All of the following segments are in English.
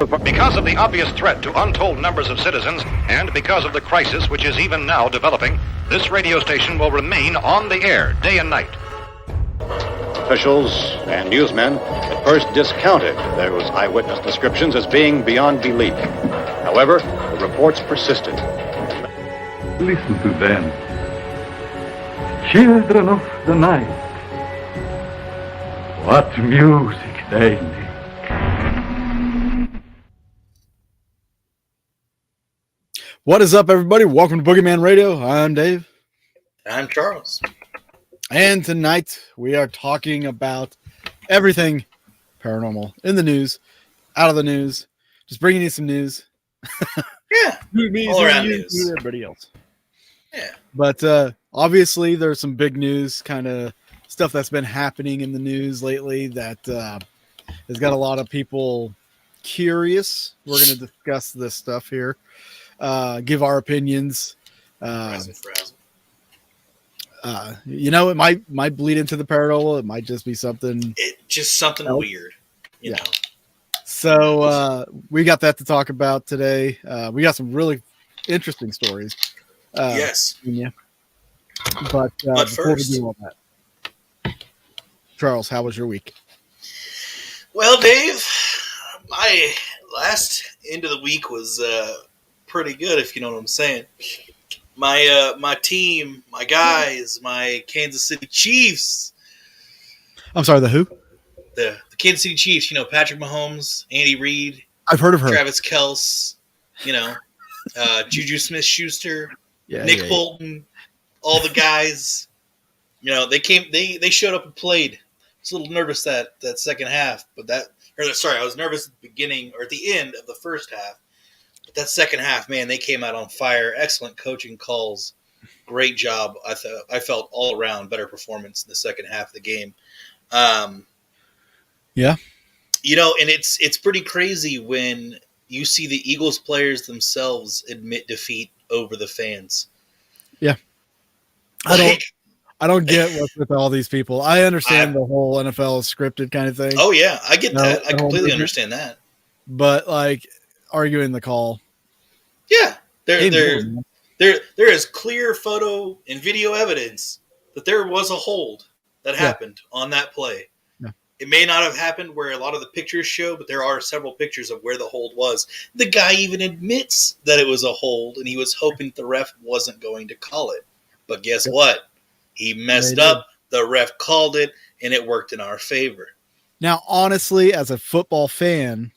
Because of the obvious threat to untold numbers of citizens, and because of the crisis which is even now developing, this radio station will remain on the air day and night. Officials and newsmen at first discounted those eyewitness descriptions as being beyond belief. However, the reports persisted. Listen to them. Children of the night. What music they make. What is up, everybody? Welcome to Boogeyman Radio. I'm Dave. I'm Charles. And tonight we are talking about everything paranormal in the news, out of the news, just bringing you some news. Yeah, all around news. Everybody else. Yeah. But obviously there's some big news, kind of stuff that's been happening in the news lately that has got a lot of people curious. We're going to discuss this stuff here. Give our opinions. It might bleed into the paranormal. It might just be something. Weird. You know. So we got that to talk about today. We got some really interesting stories. Yes. Yeah. But first, before we do all that, Charles, how was your week? Well, Dave, my last end of the week was pretty good, if you know what I'm saying. My team, my guys, my Kansas City Chiefs. I'm sorry, the who? The Kansas City Chiefs, Patrick Mahomes, Andy Reid. I've heard of her. Travis Kelce, Juju Smith-Schuster, Nick Bolton, all the guys. They showed up and played. I was a little nervous that second half, I was nervous at the beginning or at the end of the first half. But that second half, man, they came out on fire. Excellent coaching calls. Great job. I felt all around better performance in the second half of the game. Yeah. And it's pretty crazy when you see the Eagles players themselves admit defeat over the fans. Yeah. I don't get what's with all these people. I understand the whole NFL is scripted kind of thing. Oh yeah, I get that. I completely understand that. But arguing the call. Yeah. There is clear photo and video evidence that there was a hold that happened on that play. Yeah. It may not have happened where a lot of the pictures show, but there are several pictures of where the hold was. The guy even admits that it was a hold, and he was hoping the ref wasn't going to call it. But guess what? He messed up. The ref called it, and it worked in our favor. Now, honestly, as a football fan,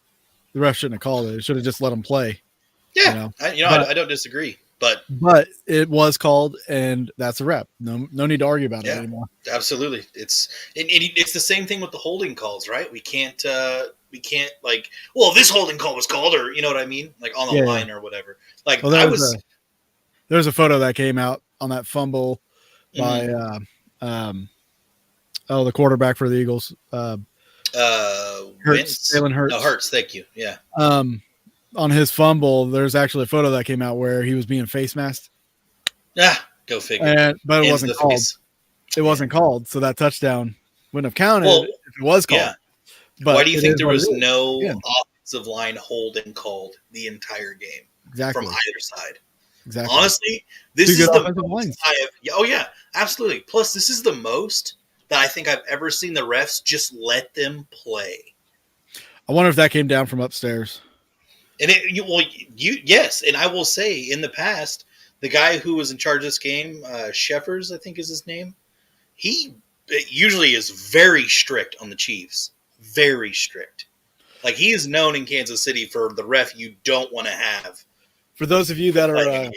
the ref shouldn't have called it. It should have just let him play. Yeah, I don't disagree. But it was called, and that's a rep. No need to argue about it anymore. Absolutely, it's the same thing with the holding calls, right? We can't this holding call was called, or you know what I mean, like on the line or whatever. There's a photo that came out on that fumble by the quarterback for the Eagles, Hurts, Jalen Hurts. No, Hurts, thank you. Yeah. On his fumble, there's actually a photo that came out where he was being face masked. Yeah, go figure. But it wasn't called. It wasn't called, so that touchdown wouldn't have counted if it was called. Yeah. But why do you think there was no offensive line holding called the entire game from either side? Exactly. Honestly, this is the most I have. Oh yeah, absolutely. Plus, this is the most that I think I've ever seen the refs just let them play. I wonder if that came down from upstairs. And yes, and I will say in the past, the guy who was in charge of this game, Sheffers, I think is his name, he usually is very strict on the Chiefs. Very strict. Like, he is known in Kansas City for the ref you don't want to have. For those of you that are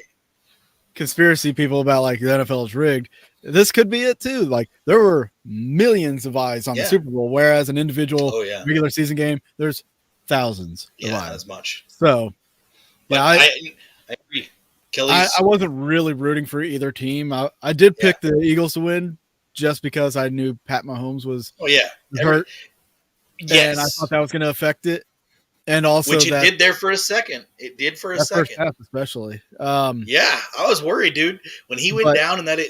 conspiracy people about the NFL is rigged, this could be it too. There were millions of eyes on the Super Bowl, whereas an individual regular season game, there's thousands. Not as much. So, I agree. I wasn't really rooting for either team. I did pick the Eagles to win just because I knew Pat Mahomes was hurt. Yes. And I thought that was going to affect it. And also, which it did there for a second. It did for a second, first half especially. I was worried, dude, when he went down and that.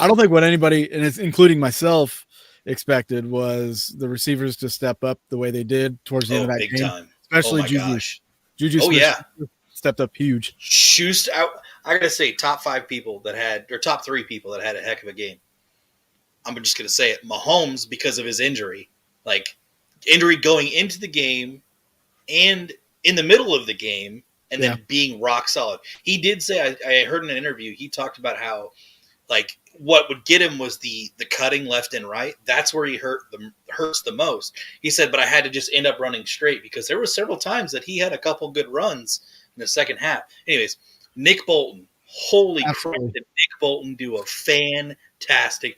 I don't think what anybody, and it's including myself, expected was the receivers to step up the way they did towards the end of that big game. time. Especially my Juju. gosh. Juju Smith stepped up huge. Schuster, I gotta say, top 5 people that had, or top 3 people that had a heck of a game. I'm just gonna say it. Mahomes, because of his injury, injury going into the game and in the middle of the game, and then being rock solid. He did say, I heard in an interview, he talked about how, what would get him was the cutting left and right. That's where he hurts the most. He said, but I had to just end up running straight because there were several times that he had a couple good runs in the second half. Anyways, Nick Bolton. Holy crap, did Nick Bolton do a fantastic,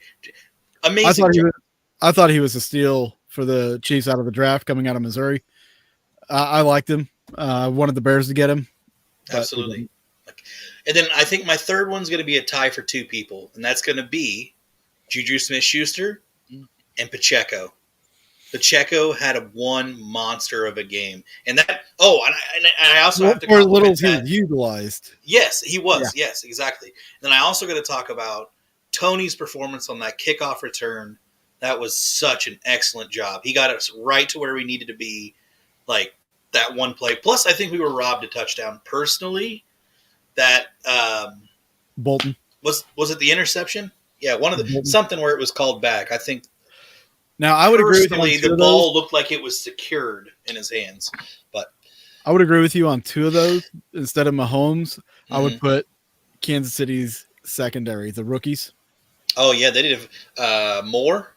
amazing job. I thought he was a steal for the Chiefs out of the draft coming out of Missouri. I liked him. I wanted the Bears to get him. Absolutely. And then I think my third one's going to be a tie for 2 people, and that's going to be Juju Smith-Schuster and Pacheco. Pacheco had one monster of a game, and that. Oh, and I also have to compliment that. He utilized. Yes, he was. Yeah. Yes, exactly. Then I also got to talk about Tony's performance on that kickoff return. That was such an excellent job. He got us right to where we needed to be, that one play. Plus, I think we were robbed a touchdown. Personally, that Bolton was it the interception? Yeah, one of the something where it was called back. I think. Now I would agree with you. Personally, the ball looked like it was secured in his hands, but I would agree with you on 2 of those instead of Mahomes. Mm-hmm. I would put Kansas City's secondary, the rookies. Oh yeah, they did have Moore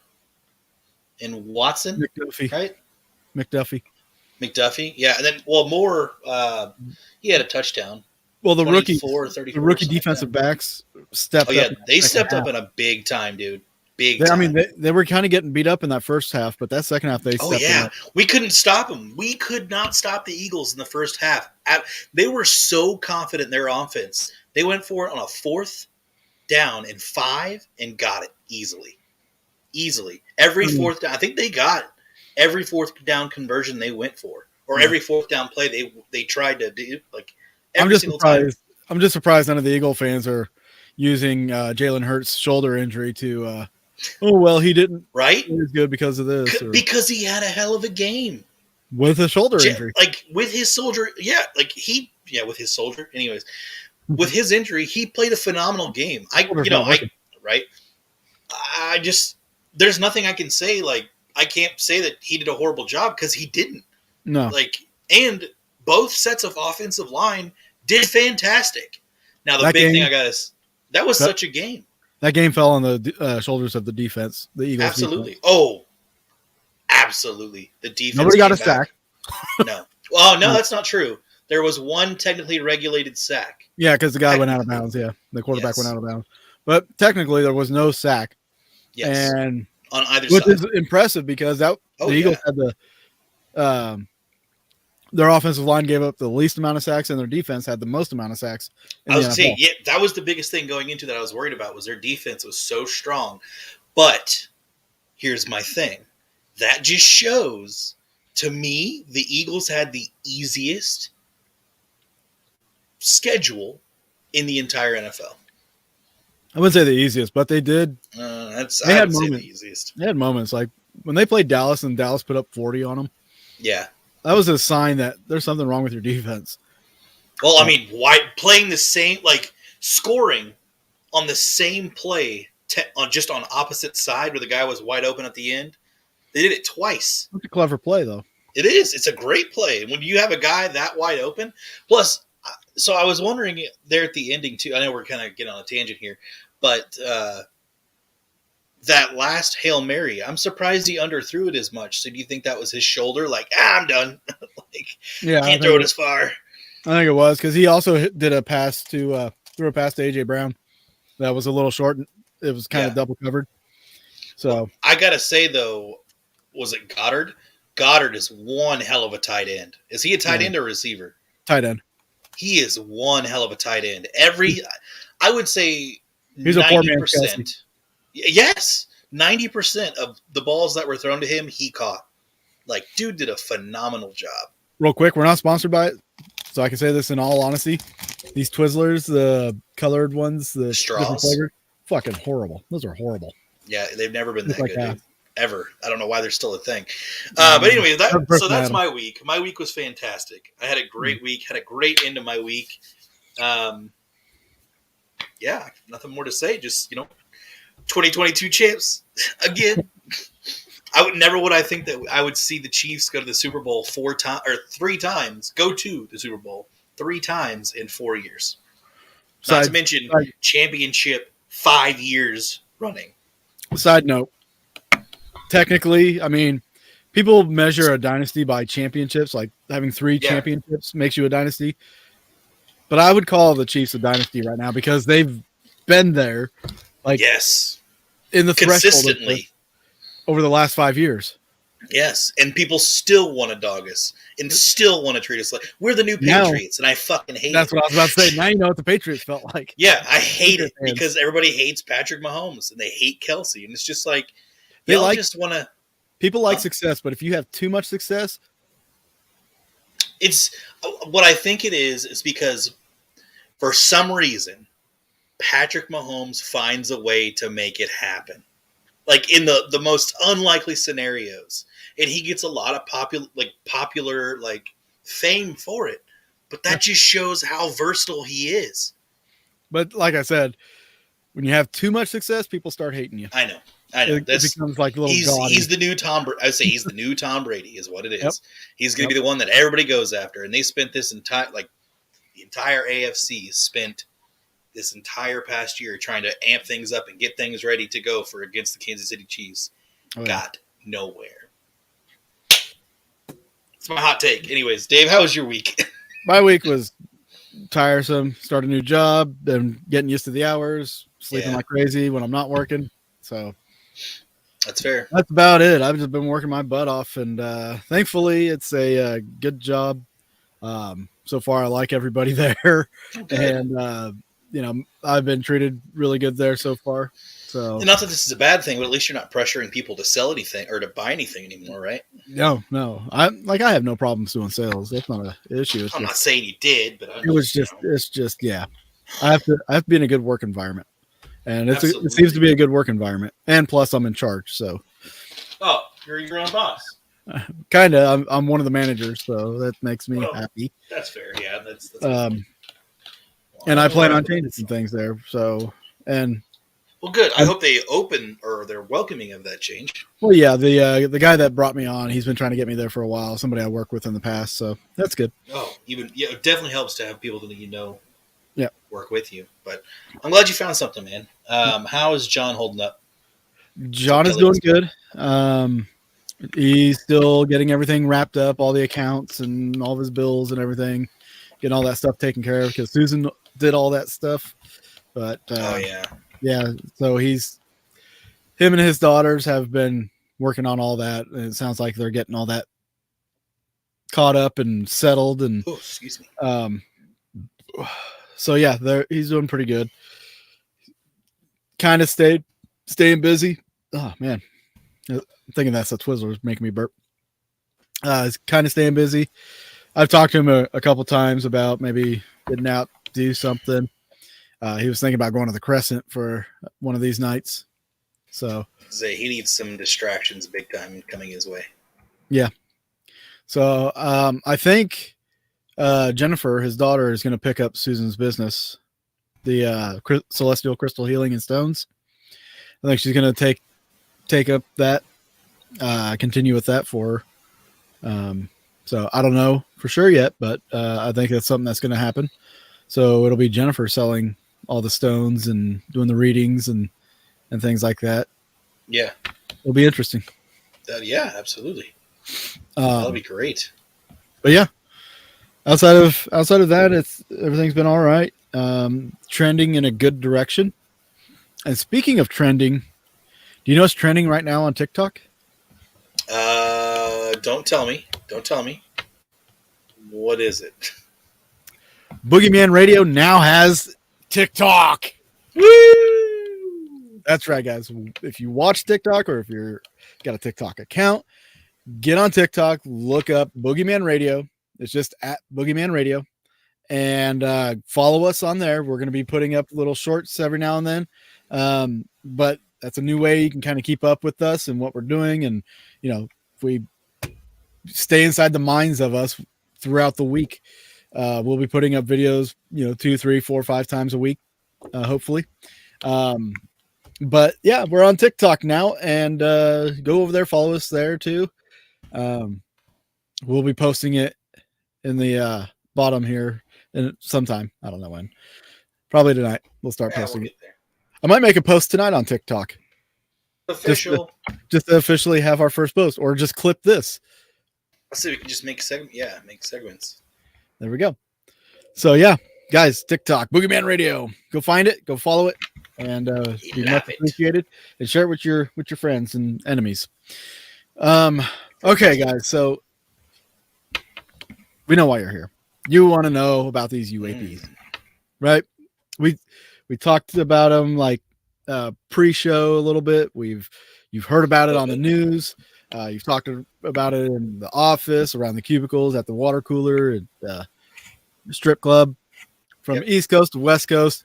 and Watson, McDuffie, right? McDuffie, yeah, and then Moore, he had a touchdown. Well, the rookie defensive backs stepped up. Oh yeah, they stepped up in a big time, dude. I mean, they were kind of getting beat up in that first half, but that second half they stepped up. We couldn't stop them. We could not stop the Eagles in the first half. They were so confident in their offense. They went for it on a 4th down and 5 and got it easily. Every 4th down, I think they got every 4th down conversion they went for, or every 4th down play they tried to do. Every single time. I'm just surprised none of the Eagle fans are using Jalen Hurts' shoulder injury to. He didn't. Right? He was good because of this. Because he had a hell of a game with a shoulder injury. With his soldier, with his soldier. Anyways, with his injury, he played a phenomenal game. There's nothing I can say. I can't say that he did a horrible job because he didn't. No. And both sets of offensive line did fantastic. Now the big thing I got is that was such a game. That game fell on the shoulders of the defense, the Eagles. Absolutely. Defense. Oh, absolutely. The defense. Nobody got a sack. No. Oh, no, that's not true. There was one technically regulated sack. Yeah, because the guy went out of bounds. Yeah, the quarterback went out of bounds. But technically, there was no sack. Yes. And on either side. Which is impressive because the Eagles had their offensive line gave up the least amount of sacks, and their defense had the most amount of sacks. I was saying, that was the biggest thing going into that I was worried about was their defense was so strong. But here's my thing. That just shows, to me, the Eagles had the easiest schedule in the entire NFL. I wouldn't say the easiest, but they did. They had moments. The easiest. They had moments like when they played Dallas and Dallas put up 40 on them. Yeah. That was a sign that there's something wrong with your defense. Well, I mean, playing the same, scoring on the same play just on opposite side where the guy was wide open at the end. They did it twice. That's a clever play, though. It is. It's a great play. When you have a guy that wide open. Plus, so I was wondering there at the ending, too. I know we're kind of getting on a tangent here. But that last Hail Mary, I'm surprised he underthrew it as much. So do you think that was his shoulder? I'm done. Can't throw it as far. I think it was because he also did a pass threw a pass to A.J. Brown. That was a little short. It was kind of double covered. So I got to say, though, was it Goddard? Goddard is one hell of a tight end. Is he a tight end or receiver? Tight end. He is one hell of a tight end. I would say he's 90%. Yes, 90% of the balls that were thrown to him, he caught. Dude did a phenomenal job. Real quick, we're not sponsored by it, so I can say this in all honesty. These Twizzlers, the colored ones, the straws, flavors, fucking horrible. Those are horrible. Yeah, they've never been that good. ever. I don't know why they're still a thing. But anyway, that's my week. My week was fantastic. I had a great week. Had a great end of my week. Yeah, nothing more to say. Just 2022 champs again. Would I think that I would see the Chiefs go to the Super Bowl 3 times. Go to the Super Bowl 3 times in 4 years. Not to mention championship 5 years running. Side note. Technically, I mean, people measure a dynasty by championships, like having 3 championships makes you a dynasty. But I would call the Chiefs a dynasty right now because they've been there, in the consistently over the last 5 years. Yes, and people still want to dog us and still want to treat us like we're the new Patriots, and I fucking hate it. That's what I was about to say. Now you know what the Patriots felt like. Yeah, I hate it because everybody hates Patrick Mahomes and they hate Kelsey, and it's just like just want to. People like success, but if you have too much success, it's what I think it is because for some reason Patrick Mahomes finds a way to make it happen. Like in the most unlikely scenarios, and he gets a lot of popular fame for it. But that just shows how versatile he is. But like I said, when you have too much success, people start hating you. I know. It becomes like a little gaudy. He's the new Tom. I would say he's the new Tom Brady, is what it is. Yep. He's going to be the one that everybody goes after, and they spent this entire the entire AFC spent this entire past year trying to amp things up and get things ready to go for against the Kansas City Chiefs. Oh, yeah. Got nowhere. It's my hot take. Anyways, Dave, how was your week? My week was tiresome. Start a new job, then getting used to the hours, sleeping like crazy when I'm not working. So that's fair. That's about it. I've just been working my butt off, and thankfully it's a good job. So far, I like everybody there, and I've been treated really good there so far. So, and not that this is a bad thing, but at least you're not pressuring people to sell anything or to buy anything anymore, right? No. I have no problems doing sales. That's not an issue. I'm not saying you did, but it's just I have to be in a good work environment, and it seems to be a good work environment. And plus, I'm in charge, so. Oh, you're your own boss. Kind of. I'm one of the managers, so that makes me happy. That's fair. Yeah, that's and I plan on changing some things there. So, well, good. I hope they open or they're welcoming of that change. Well, yeah, the guy that brought me on, he's been trying to get me there for a while. Somebody I worked with in the past, so that's good. Oh, it definitely helps to have people that yeah, work with you. But I'm glad you found something, man. How is John holding up? John is doing good. He's still getting everything wrapped up, all the accounts and all of his bills and everything, getting all that stuff taken care of because Susan did all that stuff. But yeah. So him and his daughters have been working on all that, and it sounds like they're getting all that caught up and settled. And excuse me. So yeah, he's doing pretty good. Kind of staying busy. Oh man, I'm thinking that's the Twizzlers making me burp. He's kind of staying busy. I've talked to him a couple times about maybe getting out to do something. He was thinking about going to the Crescent for one of these nights. So he needs some distractions big time coming his way. Yeah. So I think Jennifer, his daughter, is going to pick up Susan's business, the Celestial Crystal Healing and Stones. I think she's going to take up that, continue with that for her. So I don't know for sure yet, but I think that's something that's going to happen. So it'll be Jennifer selling all the stones and doing the readings and things like that. Yeah. It'll be interesting. Yeah, absolutely. That'll be great. But yeah, outside of that, everything's been all right. Trending in a good direction. And speaking of trending, do you know what's trending right now on TikTok? Don't tell me. Don't tell me. What is it? Boogeyman Radio now has TikTok. Woo! That's right, guys. If you watch TikTok or if you're got a TikTok account, get on TikTok, look up Boogeyman Radio. It's just at Boogeyman Radio, and follow us on there. We're going to be putting up little shorts every now and then. But that's a new way you can kind of keep up with us and what we're doing. And, if we stay inside the minds of us throughout the week, we'll be putting up videos, 2, 3, 4, 5 times a week, hopefully. But yeah, we're on TikTok now, and go over there, follow us there too. We'll be posting it in the bottom here in sometime. I don't know when. Probably tonight. We'll start posting it. I might make a post tonight on TikTok. Official. Just to officially have our first post, or just clip this. Let's see. We can just make segments. There we go. So yeah, guys, TikTok, Boogeyman Radio. Go find it. Go follow it, and be much appreciated. And share it with your friends and enemies. Okay, guys. So we know why you're here. You want to know about these UAPs, right? We talked about them like pre-show a little bit. You've heard about it on the news. You've talked about it in the office, around the cubicles, at the water cooler, at the strip club. From East Coast to West Coast,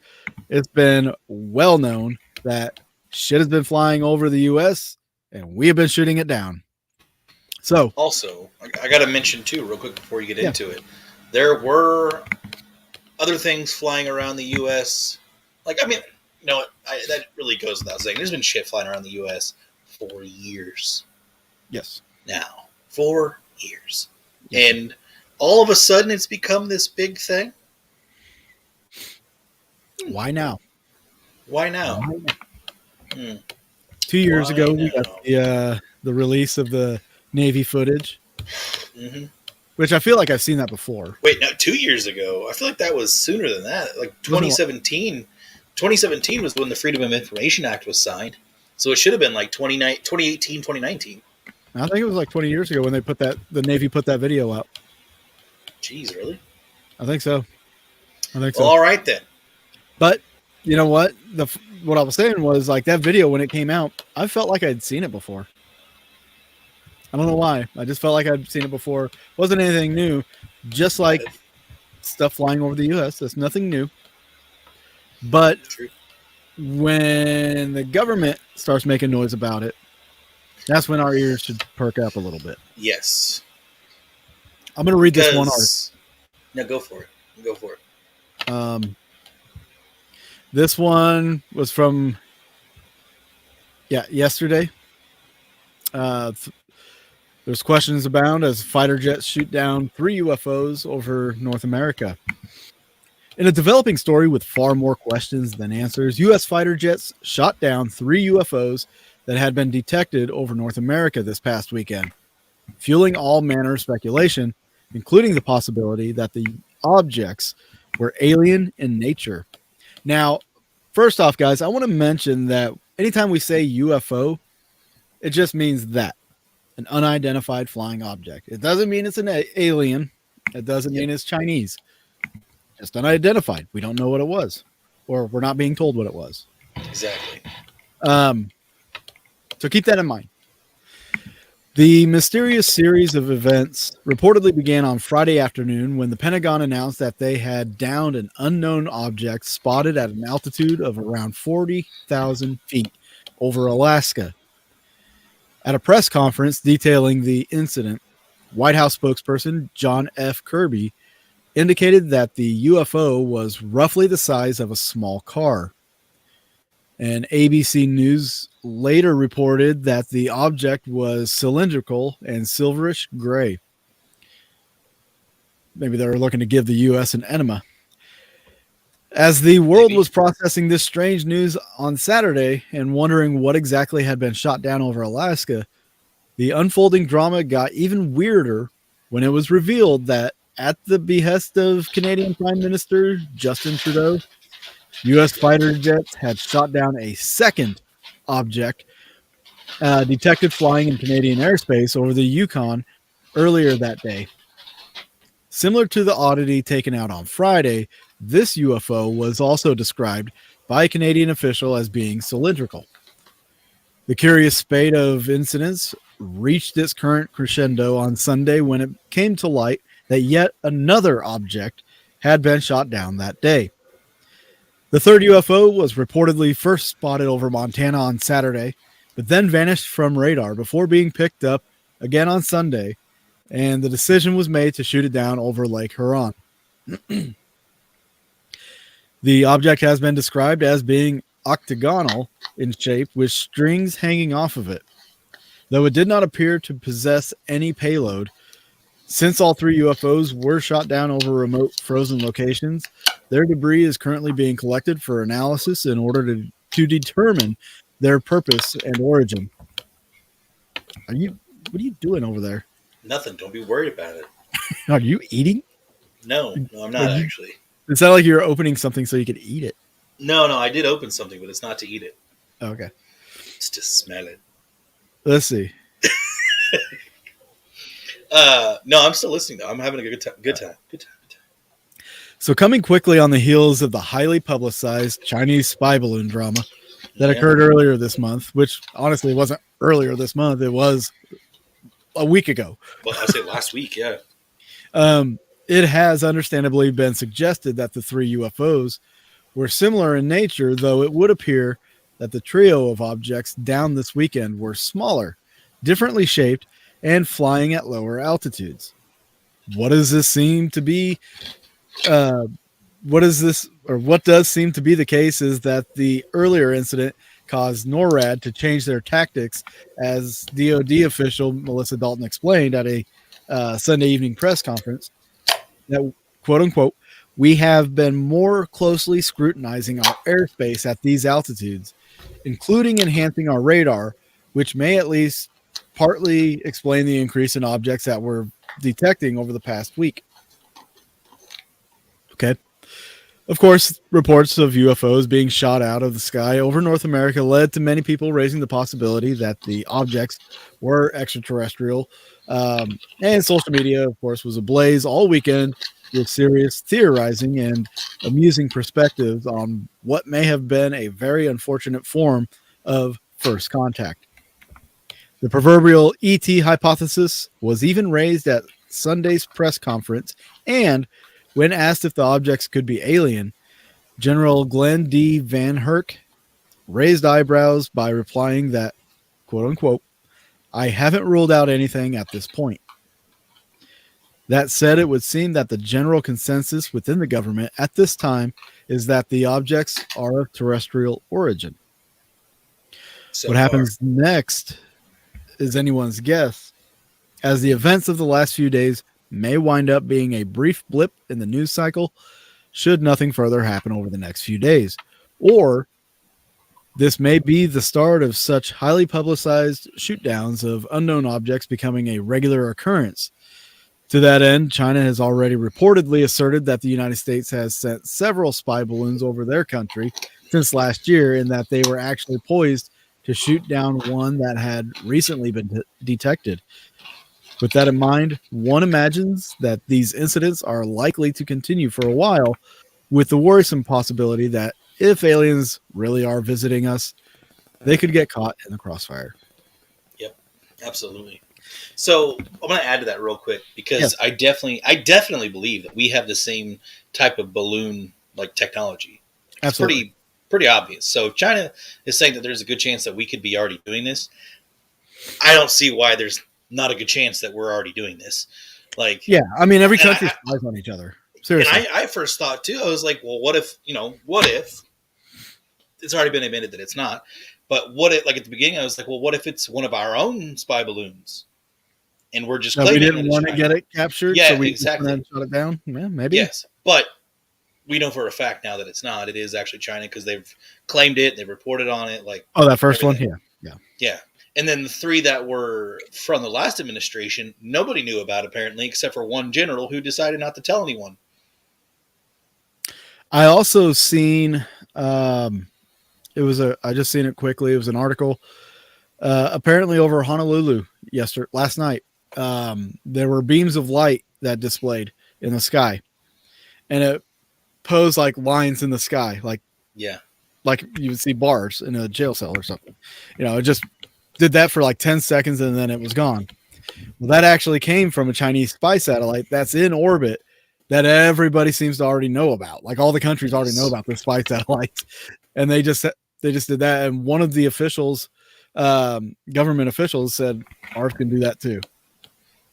it's been well known that shit has been flying over the U.S. and we have been shooting it down. So, also, I got to mention too, real quick before you get into it, there were other things flying around the U.S. That really goes without saying. There's been shit flying around the U.S. for years. Yes. Now, 4 years. Yes. And all of a sudden it's become this big thing. Why now? 2 years ago, we got the release of the Navy footage, which I feel like I've seen that before. Wait, no, 2 years ago? I feel like that was sooner than that. Like 2017. 2017 was when the Freedom of Information Act was signed. So it should have been like 2018, 2019. I think it was like 20 years ago when the Navy put that video out. Jeez, really? I think so. Well, all right then. But you know what? What I was saying was, like, that video when it came out, I felt like I'd seen it before. I don't know why. I just felt like I'd seen it before. Wasn't anything new. Just like stuff flying over the U.S. That's nothing new. But when the government starts making noise about it, that's when our ears should perk up a little bit. Yes. I'm going to read this one article. No, go for it. This one was from, yesterday. There's questions abound as fighter jets shoot down 3 UFOs over North America. In a developing story with far more questions than answers, U.S. fighter jets shot down 3 UFOs that had been detected over North America this past weekend, fueling all manner of speculation, including the possibility that the objects were alien in nature. Now, first off, guys, I want to mention that anytime we say UFO, it just means that, an unidentified flying object. It doesn't mean it's an alien. It doesn't mean it's Chinese. Just unidentified. We don't know what it was, or we're not being told what it was. Exactly. So keep that in mind. The mysterious series of events reportedly began on Friday afternoon when the Pentagon announced that they had downed an unknown object spotted at an altitude of around 40,000 feet over Alaska. At a press conference detailing the incident, White House spokesperson John F. Kirby indicated that the UFO was roughly the size of a small car. And ABC News later reported that the object was cylindrical and silverish gray. Maybe they were looking to give the U.S. an enema. As the world was processing this strange news on Saturday and wondering what exactly had been shot down over Alaska, the unfolding drama got even weirder when it was revealed that, at the behest of Canadian Prime Minister Justin Trudeau, U.S. fighter jets had shot down a second object detected flying in Canadian airspace over the Yukon earlier that day. Similar to the oddity taken out on Friday, this UFO was also described by a Canadian official as being cylindrical. The curious spate of incidents reached its current crescendo on Sunday when it came to light that yet another object had been shot down that day. The third UFO was reportedly first spotted over Montana on Saturday, but then vanished from radar before being picked up again on Sunday, and the decision was made to shoot it down over Lake Huron. The object has been described as being octagonal in shape with strings hanging off of it. Though it did not appear to possess any payload, since all three UFOs were shot down over remote frozen locations, their debris is currently being collected for analysis in order to determine their purpose and origin. What are you doing over there? Nothing. Don't be worried about it. Are you eating? No, I'm not actually. It sounded like you were opening something so you could eat it. No, I did open something, but it's not to eat it. Okay. It's to smell it. Let's see. No, I'm still listening though. I'm having a good time. So coming quickly on the heels of the highly publicized Chinese spy balloon drama that occurred earlier this month, which honestly wasn't earlier this month, it was a week ago. Well, I say last week, yeah. It has understandably been suggested that the three UFOs were similar in nature, though it would appear that the trio of objects down this weekend were smaller, differently shaped, and flying at lower altitudes. What does seem to be the case is that the earlier incident caused NORAD to change their tactics, as DoD official Melissa Dalton explained at a Sunday evening press conference, that, quote unquote, we have been more closely scrutinizing our airspace at these altitudes, including enhancing our radar, which may at least partly explain the increase in objects that we're detecting over the past week. Okay. Of course, reports of UFOs being shot out of the sky over North America led to many people raising the possibility that the objects were extraterrestrial. And social media, of course, was ablaze all weekend with serious theorizing and amusing perspectives on what may have been a very unfortunate form of first contact. The proverbial ET hypothesis was even raised at Sunday's press conference, and when asked if the objects could be alien, General Glenn D. Van Herk raised eyebrows by replying that, quote unquote, I haven't ruled out anything at this point. That said, it would seem that the general consensus within the government at this time is that the objects are of terrestrial origin. What happens next is anyone's guess, as the events of the last few days may wind up being a brief blip in the news cycle should nothing further happen over the next few days. Or this may be the start of such highly publicized shootdowns of unknown objects becoming a regular occurrence. To that end, China has already reportedly asserted that the United States has sent several spy balloons over their country since last year, and that they were actually poised to shoot down one that had recently been detected. With that in mind, one imagines that these incidents are likely to continue for a while, with the worrisome possibility that if aliens really are visiting us, they could get caught in the crossfire. Yep, absolutely. So I'm going to add to that real quick, because I definitely believe that we have the same type of balloon like technology. It's Absolutely. pretty obvious. So China is saying that there's a good chance that we could be already doing this. I don't see why there's not a good chance that we're already doing this. Like, yeah, I mean, every country spies on each other. Seriously. And I first thought too, I was like, well, what if it's already been admitted that it's not, but what if, like at the beginning, I was like, well, what if it's one of our own spy balloons? And we're just we didn't want to get it captured, yeah, so we exactly shut it down. Yeah, maybe. Yes, but we know for a fact now that it's not. It is actually China, because they've claimed it, they've reported on it. Like, that first everything. One, yeah. And then the three that were from the last administration, nobody knew about apparently, except for one general who decided not to tell anyone. I also seen I just seen it quickly. It was an article apparently over Honolulu last night. There were beams of light that displayed in the sky, and it posed like lines in the sky, like you would see bars in a jail cell or something. It just did that for like 10 seconds and then it was gone. Well, that actually came from a Chinese spy satellite that's in orbit that everybody seems to already know about. Like all the countries already know about the spy satellites, and they just did that. And one of the officials, government officials, said ours can do that too.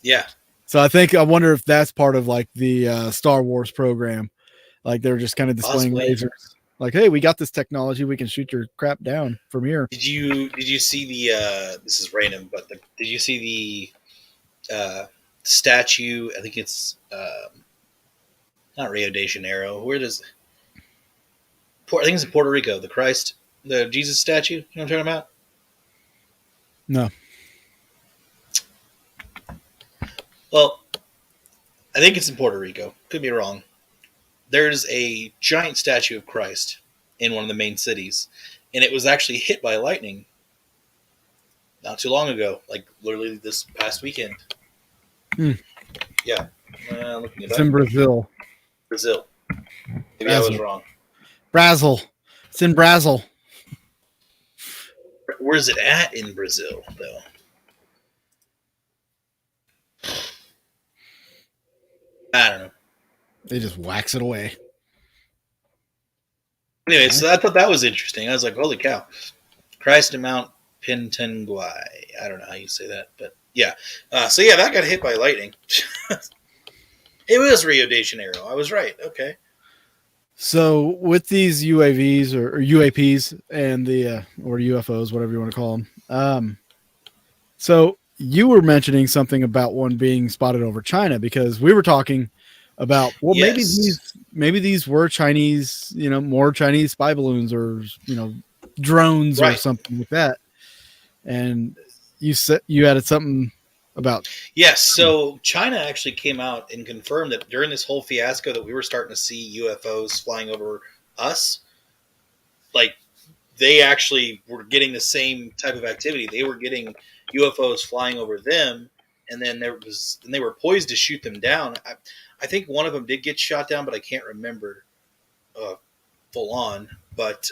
Yeah. So I wonder if that's part of like the Star Wars program. Like they're just kind of displaying lasers. Like, hey, we got this technology. We can shoot your crap down from here. Did you see the? This is random, but did you see the statue? I think it's not Rio de Janeiro. Where does? I think it's in Puerto Rico. The Jesus statue. You know what I'm talking about? No. Well, I think it's in Puerto Rico. Could be wrong. There's a giant statue of Christ in one of the main cities, and it was actually hit by lightning not too long ago, like literally this past weekend. Yeah. Looking It's in Brazil. Brazil. Maybe I was wrong. Brazil. It's in Brazil. Where's it at in Brazil, though? I don't know. They just wax it away. Anyway, so I thought that was interesting. I was like, holy cow. Christ in Mount Pintanguai. I don't know how you say that, but yeah. So yeah, that got hit by lightning. It was Rio de Janeiro. I was right. Okay. So with these UAVs or UAPs and the or UFOs, whatever you want to call them. So you were mentioning something about one being spotted over China because we were talking about maybe these were Chinese, more Chinese spy balloons or drones or something like that. And you said you added something about so China actually came out and confirmed that during this whole fiasco that we were starting to see UFOs flying over us, like they actually were getting the same type of activity. They were getting UFOs flying over them, and then they were poised to shoot them down. I think one of them did get shot down, but I can't remember full on. But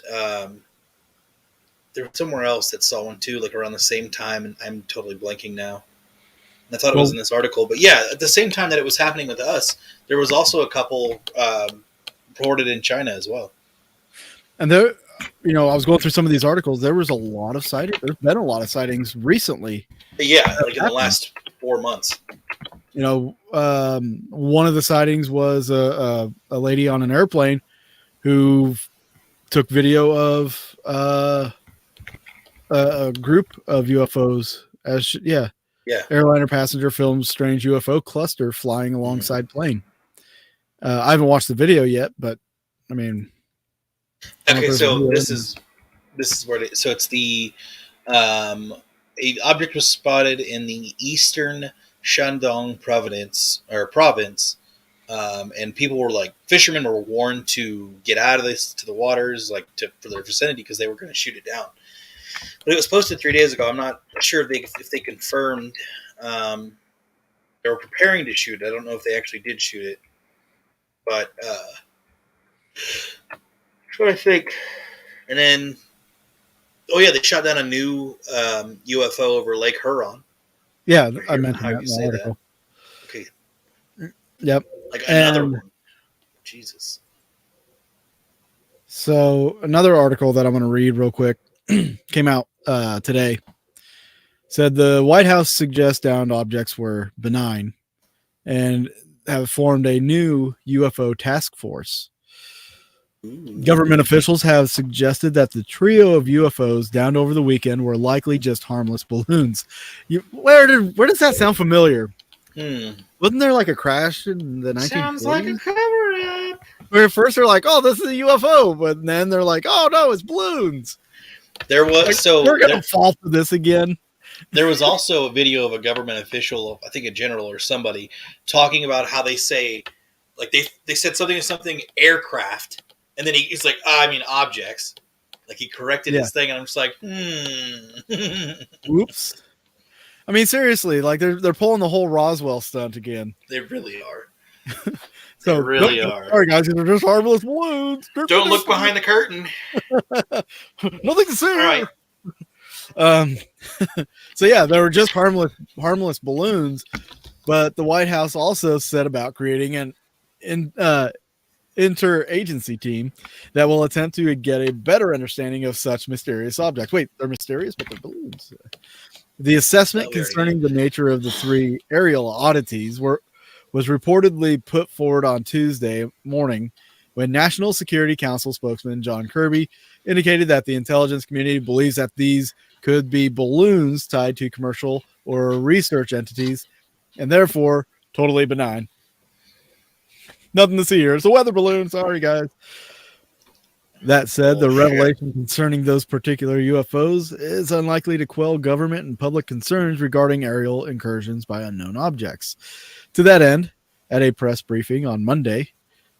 there was somewhere else that saw one too, like around the same time, and I'm totally blanking now. And I thought it was in this article, but yeah, at the same time that it was happening with us, there was also a couple reported in China as well. And there, I was going through some of these articles. There was a lot of sightings. There's been a lot of sightings recently. Yeah, like in the last 4 months. One of the sightings was a lady on an airplane who took video of a group of UFOs. Airliner passenger films strange UFO cluster flying alongside plane. I haven't watched the video yet, but I mean. Okay, so this is where so it's the a object was spotted in the eastern Shandong province, and people were fishermen were warned to get out of this to the waters, for their vicinity because they were going to shoot it down. But it was posted 3 days ago. I'm not sure if they confirmed they were preparing to shoot it. I don't know if they actually did shoot it, but so I think, and then they shot down a new UFO over Lake Huron. Yeah, I mentioned that in the article. Okay. Yep. Another one. Jesus. So another article that I'm going to read real quick came out today. Said the White House suggests downed objects were benign and have formed a new UFO task force. Government officials have suggested that the trio of UFOs downed over the weekend were likely just harmless balloons. Where does that sound familiar? Wasn't there a crash in the 1940s? Sounds like a cover-up. Where at first they're like, "Oh, this is a UFO," but then they're like, "Oh no, it's balloons." There was we're gonna fall for this again. There was also a video of a government official, I think a general or somebody, talking about how they say, they said something aircraft. And then he's like, I mean objects. He corrected his thing, and I'm just like, Oops. I mean, seriously, they're pulling the whole Roswell stunt again. They really are. They really are. Sorry, guys, they're just harmless balloons. Don't look behind the curtain. Nothing to see. All right. So yeah, they were just harmless balloons, but the White House also said about creating an interagency team that will attempt to get a better understanding of such mysterious objects. Wait, they're mysterious, but they're balloons. The assessment concerning the nature of the 3 aerial oddities was reportedly put forward on Tuesday morning when National Security Council spokesman John Kirby indicated that the intelligence community believes that these could be balloons tied to commercial or research entities and therefore totally benign. Nothing to see here. It's a weather balloon. Sorry, guys. That said, the revelation concerning those particular UFOs is unlikely to quell government and public concerns regarding aerial incursions by unknown objects. To that end, at a press briefing on Monday,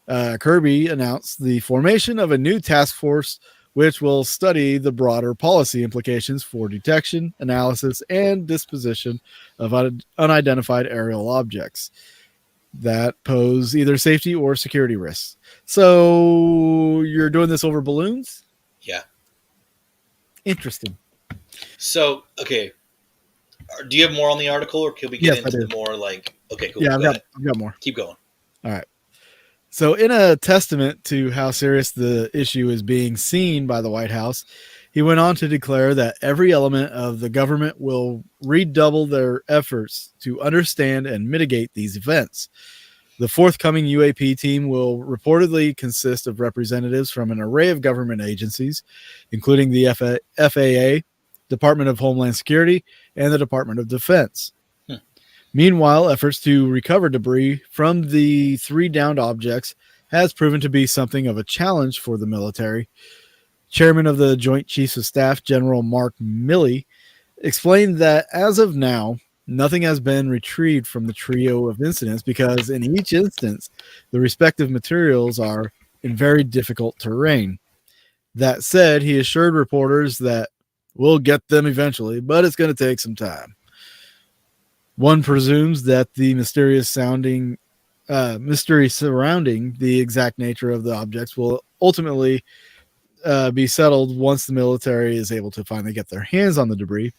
Kirby announced the formation of a new task force which will study the broader policy implications for detection, analysis, and disposition of unidentified aerial objects that pose either safety or security risks. So you're doing this over balloons? Yeah. Interesting. So, okay. Do you have more on the article, or can we get into the more like? Okay, cool. Yeah, I've got more. Keep going. All right. So, in a testament to how serious the issue is being seen by the White House, he went on to declare that every element of the government will redouble their efforts to understand and mitigate these events. The forthcoming UAP team will reportedly consist of representatives from an array of government agencies, including the FAA, Department of Homeland Security, and the Department of Defense. Meanwhile, efforts to recover debris from the 3 downed objects has proven to be something of a challenge for the military. Chairman of the Joint Chiefs of Staff, General Mark Milley, explained that as of now, nothing has been retrieved from the trio of incidents because in each instance, the respective materials are in very difficult terrain. That said, he assured reporters that we'll get them eventually, but it's going to take some time. One presumes that the mystery surrounding the exact nature of the objects will ultimately be settled once the military is able to finally get their hands on the debris,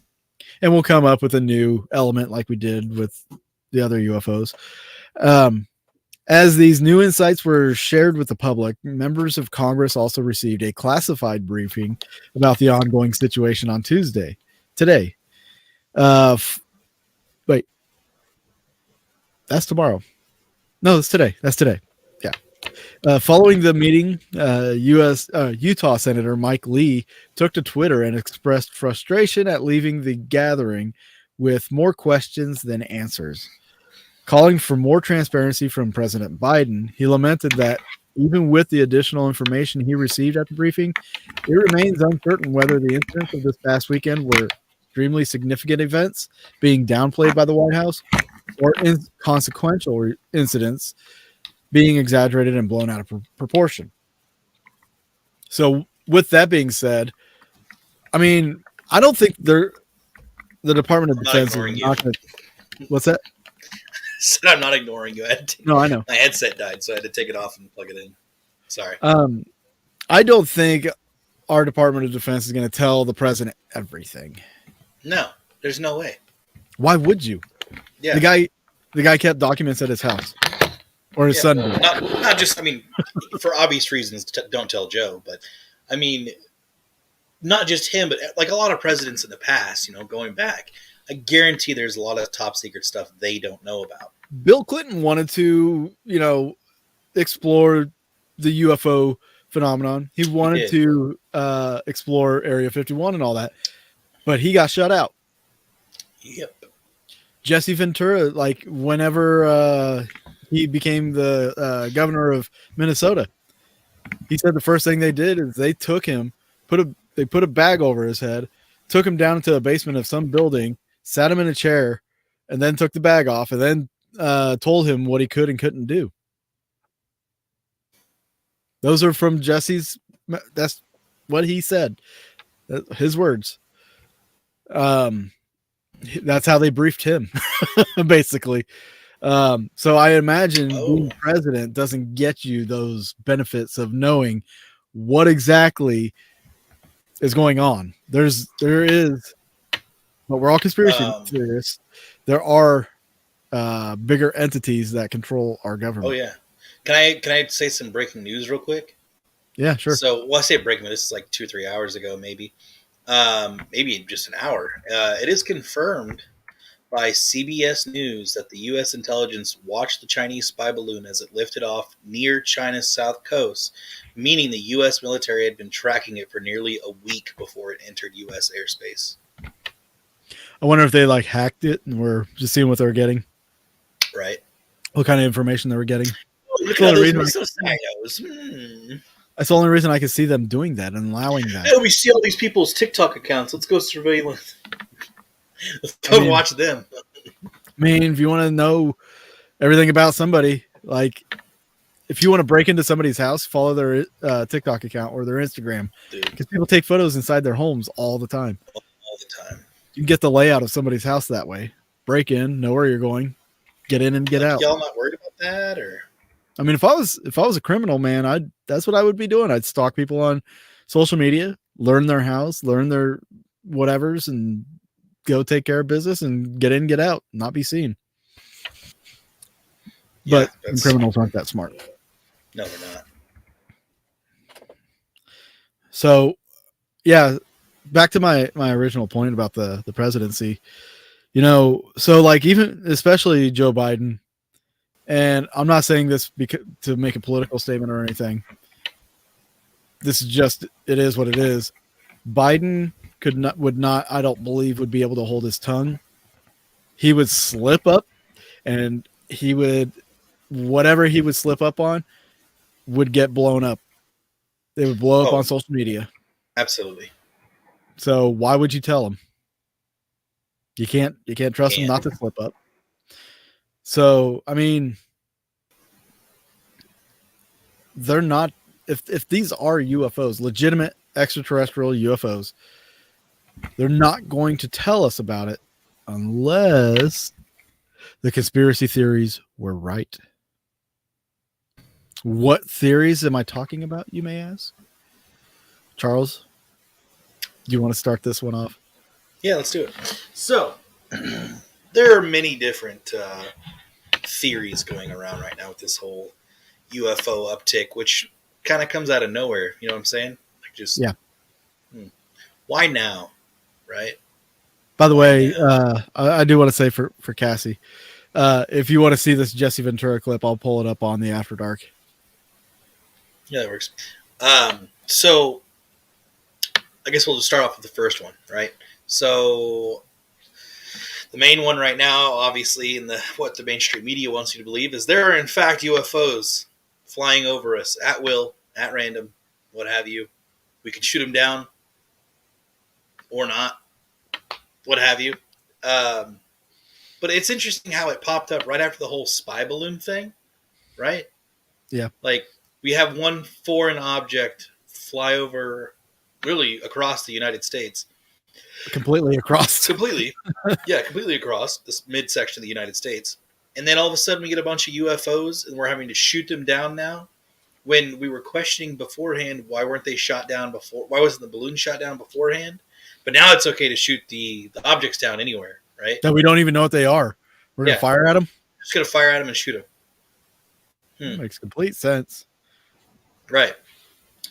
and we'll come up with a new element like we did with the other UFOs. As these new insights were shared with the public, members of Congress also received a classified briefing about the ongoing situation on today. Wait, that's tomorrow. No, it's today. That's today. Yeah. Following the meeting, Utah Senator Mike Lee took to Twitter and expressed frustration at leaving the gathering with more questions than answers. Calling for more transparency from President Biden, he lamented that even with the additional information he received at the briefing, it remains uncertain whether the incidents of this past weekend were extremely significant events being downplayed by the White House or inconsequential incidents being exaggerated and blown out of proportion. So with that being said, I mean, I don't think the Department of Defense is not going to... What's that? Said I'm not ignoring you. No, I know. My headset died, so I had to take it off and plug it in. Sorry. I don't think our Department of Defense is going to tell the president everything. No, there's no way. Why would you? Yeah. The guy kept documents at his house, or his son did. Not just. I mean, for obvious reasons, don't tell Joe. But I mean, not just him, but like a lot of presidents in the past. You know, going back, I guarantee there's a lot of top secret stuff they don't know about. Bill Clinton wanted to, explore the UFO phenomenon. He wanted to explore Area 51 and all that, but he got shut out. Yep. Jesse Ventura, like whenever he became the governor of Minnesota, he said the first thing they did is they took him, they put a bag over his head, took him down into the basement of some building, sat him in a chair, and then took the bag off, and then told him what he could and couldn't do. Those are from Jesse's. That's what he said. His words. That's how they briefed him, basically. So I imagine being president doesn't get you those benefits of knowing what exactly is going on. There is, but we're all conspiracy theorists. There are bigger entities that control our government. Oh yeah. Can I say some breaking news real quick? Yeah, sure. So, I say breaking. This is like 2 or 3 hours ago, maybe just an hour. It is confirmed by CBS News that the U.S. intelligence watched the Chinese spy balloon as it lifted off near China's south coast, meaning the U.S. military had been tracking it for nearly a week before it entered U.S. airspace. I wonder if they like hacked it and were just seeing what they were getting. Right. What kind of information they were getting. Look at all those missiles. That's the only reason I could see them doing that and allowing that. Yeah, we see all these people's TikTok accounts. Let's go surveillance. Let's go watch them. I mean, if you want to know everything about somebody, like if you want to break into somebody's house, follow their TikTok account or their Instagram, because people take photos inside their homes all the time. All the time. You can get the layout of somebody's house that way. Break in, know where you're going, get in and get out. Y'all not worried about that, or? I mean, if I was a criminal, man, that's what I would be doing. I'd stalk people on social media, learn their house, learn their whatevers, and go take care of business and get in, get out, not be seen. Yeah, but criminals aren't that smart. No, they're not. So, yeah, back to my original point about the presidency. So like even especially Joe Biden. And I'm not saying this to make a political statement or anything. This is just, it is what it is. Biden would not, I don't believe, would be able to hold his tongue. He would slip up, and whatever he would slip up on would get blown up. They would blow up on social media. Absolutely. So why would you tell him? You can't trust him not to slip up. So, I mean, they're not, if these are UFOs, legitimate extraterrestrial UFOs, they're not going to tell us about it unless the conspiracy theories were right. What theories am I talking about, you may ask? Charles, do you want to start this one off? Yeah, let's do it. So, there are many different theories going around right now with this whole UFO uptick, which kind of comes out of nowhere. You know what I'm saying? Like just, yeah. Why now? Right? By the way, I do want to say for Cassie, if you want to see this Jesse Ventura clip, I'll pull it up on the After Dark. Yeah, that works. So I guess we'll just start off with the first one, right? So the main one right now, obviously, in what the mainstream media wants you to believe, is there are in fact UFOs flying over us at will, at random, what have you. We can shoot them down or not, what have you. But it's interesting how it popped up right after the whole spy balloon thing, right? Yeah. Like, we have one foreign object fly over, really, across the United States. Completely across. Completely across this midsection of the United States. And then all of a sudden we get a bunch of UFOs and we're having to shoot them down now. When we were questioning beforehand, why weren't they shot down before? Why wasn't the balloon shot down beforehand? But now it's okay to shoot the objects down anywhere, right? That we don't even know what they are. We're going to fire at them? Just going to fire at them and shoot them. Makes complete sense. Right.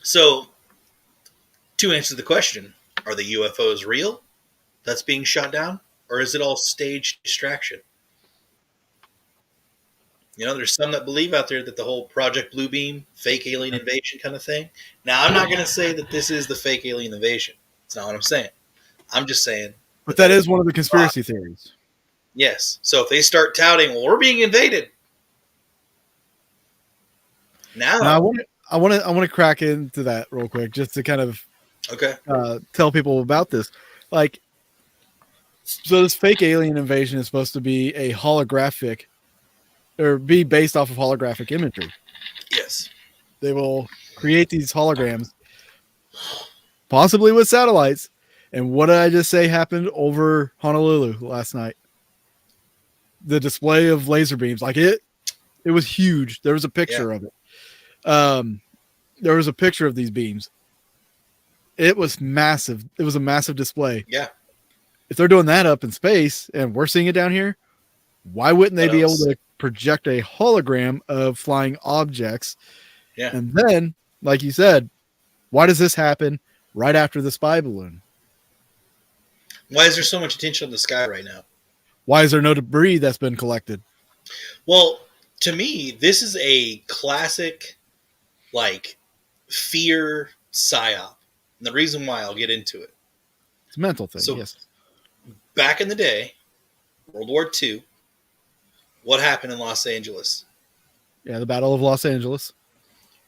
So, to answer the question, are the UFOs real that's being shot down? Or is it all staged distraction? There's some that believe out there that the whole Project Bluebeam, fake alien invasion kind of thing. Now, I'm not going to say that this is the fake alien invasion. That's not what I'm saying. I'm just saying. But that is one of the conspiracy theories. Yes. So if they start touting, well, we're being invaded. Now I want to crack into that real quick just to kind of tell people about this. Like, so this fake alien invasion is supposed to be a holographic, or be based off of holographic imagery. Yes. They will create these holograms, possibly with satellites. And what did I just say happened over Honolulu last night? The display of laser beams, like it was huge. There was a picture of it. There was a picture of these beams. It was massive. It was a massive display. Yeah. If they're doing that up in space and we're seeing it down here, why wouldn't they be able to project a hologram of flying objects. Yeah. And then, like you said, why does this happen right after the spy balloon? Why is there so much attention on the sky right now? Why is there no debris that's been collected? Well, to me, this is a classic, like, fear psyop. And the reason why, I'll get into it. It's a mental thing, So, yes. back in the day, World War II, what happened in Los Angeles? Yeah, the Battle of Los Angeles.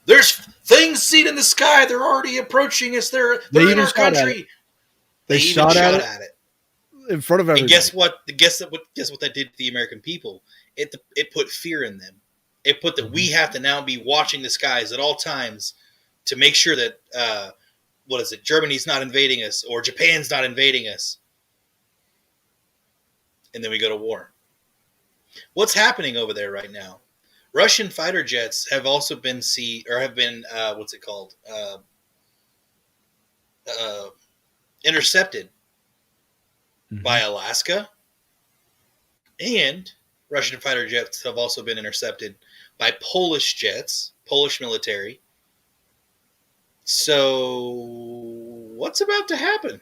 There's things seen in the sky. They're already approaching us. They're in our country. They even shot at it in front of everybody. And guess what? Guess what that did to the American people? It put fear in them. It put that we have to now be watching the skies at all times to make sure that Germany's not invading us or Japan's not invading us. And then we go to war. What's happening over there right now? Russian fighter jets have also been intercepted by Alaska, and Russian fighter jets have also been intercepted by Polish jets, Polish military. So, what's about to happen?